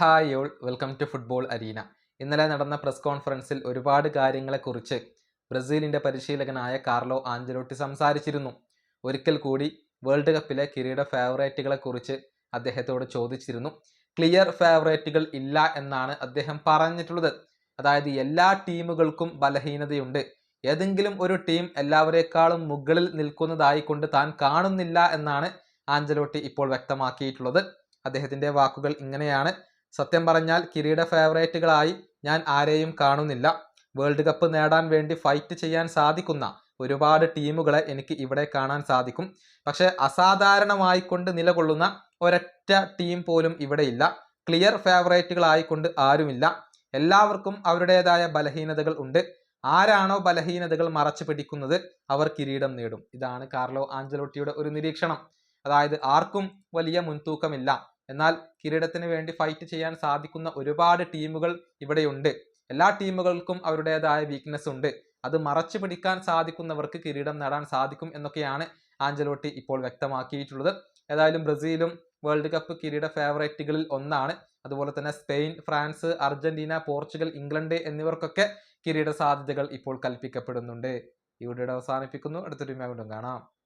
Hi all welcome to football arena. ഇന്നലെ നടന്ന press കോൺഫറൻസിൽ ഒരുപാട് കാര്യങ്ങളെക്കുറിച്ച് ബ്രസീലിൻ്റെ പരിശീലകനായ കാർലോ ആഞ്ചലോട്ടി സംസാരിച്ചിരുന്നു. ഒരിക്കൽ കൂടി വേൾഡ് കപ്പിലെ കിരീട ഫേവറേറ്റുകളെക്കുറിച്ച് അദ്ദേഹത്തോട് ചോദിച്ചിരുന്നു. ക്ലിയർ ഫേവറേറ്റുകൾ ഇല്ല എന്നാണ് അദ്ദേഹം പറഞ്ഞിട്ടുള്ളത്. അതായത് എല്ലാ ടീമുകൾക്കും ബലഹീനതയുണ്ട്. ഏതെങ്കിലും ഒരു ടീം എല്ലാവരേക്കാളും മുകളിൽ നിൽക്കുന്നതായി കൊണ്ട് താൻ കാണുന്നില്ല എന്നാണ് ആഞ്ചലോട്ടി ഇപ്പോൾ വ്യക്തമാക്കിയിട്ടുള്ളത്. അദ്ദേഹത്തിൻ്റെ വാക്കുകൾ ഇങ്ങനെയാണ്: സത്യം പറഞ്ഞാൽ കിരീട ഫേവറേറ്റുകളായി ഞാൻ ആരെയും കാണുന്നില്ല. വേൾഡ് കപ്പ് നേടാൻ വേണ്ടി ഫൈറ്റ് ചെയ്യാൻ സാധിക്കുന്ന ഒരുപാട് ടീമുകളെ എനിക്ക് ഇവിടെ കാണാൻ സാധിക്കും. പക്ഷേ അസാധാരണമായിക്കൊണ്ട് നിലകൊള്ളുന്ന ഒരൊറ്റ ടീം പോലും ഇവിടെയില്ല. ക്ലിയർ ഫേവറേറ്റുകളായിക്കൊണ്ട് ആരുമില്ല. എല്ലാവർക്കും അവരുടേതായ ബലഹീനതകൾ ഉണ്ട്. ആരാണോ ബലഹീനതകൾ മറച്ചു പിടിക്കുന്നത് അവർ കിരീടം നേടും. ഇതാണ് കാർലോ ആഞ്ചലോട്ടിയുടെ ഒരു നിരീക്ഷണം. അതായത് ആർക്കും വലിയ മുൻതൂക്കമില്ല, എന്നാൽ കിരീടത്തിന് വേണ്ടി ഫൈറ്റ് ചെയ്യാൻ സാധിക്കുന്ന ഒരുപാട് ടീമുകൾ ഇവിടെയുണ്ട്. എല്ലാ ടീമുകൾക്കും അവരുടേതായ വീക്ക്നെസ് ഉണ്ട്. അത് മറച്ചു പിടിക്കാൻ സാധിക്കുന്നവർക്ക് കിരീടം നേടാൻ സാധിക്കും എന്നൊക്കെയാണ് ആഞ്ചലോട്ടി ഇപ്പോൾ വ്യക്തമാക്കിയിട്ടുള്ളത്. ഏതായാലും ബ്രസീലും വേൾഡ് കപ്പ് കിരീട ഫേവറേറ്റുകളിൽ ഒന്നാണ്. അതുപോലെ തന്നെ Spain, France, Argentina, Portugal, England എന്നിവർക്കൊക്കെ കിരീട സാധ്യതകൾ ഇപ്പോൾ കൽപ്പിക്കപ്പെടുന്നുണ്ട്. ഈ വീഡിയോ അവസാനിപ്പിക്കുന്നു. അടുത്തൊരു വീണ്ടും കാണാം.